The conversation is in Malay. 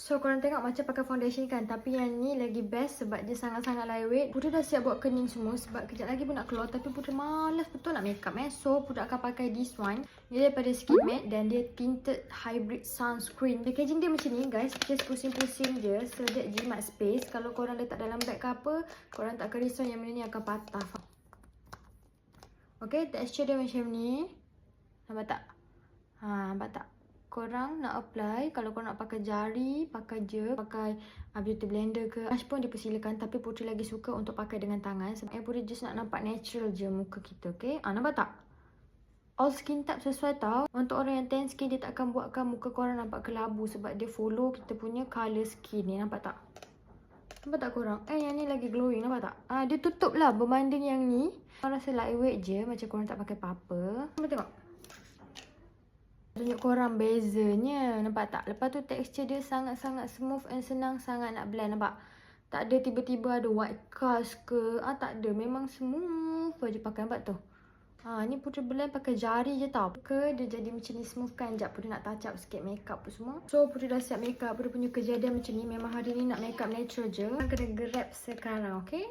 So korang tengok macam pakai foundation kan, tapi yang ni lagi best sebab dia sangat-sangat lightweight. Putri dah siap buat kening semua sebab kejap lagi pun nak keluar, tapi Putri malas betul nak makeup So Putri akan pakai this one. Dia daripada Skin Matte dan dia tinted hybrid sunscreen. Packaging dia macam ni guys, just pusing-pusing je, so that jimat space. Kalau korang letak dalam bag ke apa, korang tak akan risau yang benda ni akan patah. Okay, texture dia macam ni. Nampak tak? Nampak tak? Korang nak apply, kalau korang nak pakai jari, pakai beauty blender ke, brush pun dipersilakan. Tapi Putri lagi suka untuk pakai dengan tangan sebab Putri just nak nampak natural je muka kita, okay? Nampak tak? All skin type sesuai tau. Untuk orang yang tan skin, dia tak akan buatkan muka korang nampak kelabu sebab dia follow kita punya colour skin ni. Nampak tak? Nampak tak korang? Yang ni lagi glowing, nampak tak? Dia tutup lah berbanding yang ni. Korang rasa lightweight je, macam korang tak pakai apa-apa. Nampak tengok? Tunjuk korang bezanya, nampak tak? Lepas tu texture dia sangat-sangat smooth and senang sangat nak blend, nampak? Tak ada tiba-tiba ada white cast ke, tak ada, memang smooth je pakai, nampak tu? Ni Putri blend pakai jari je tau. Dia jadi macam ni smooth kan, sekejap Putri nak touch up sikit makeup tu semua. So Putri dah siap makeup, Putri punya kejadian macam ni, memang hari ni nak makeup natural je. Kena grab sekarang, okay?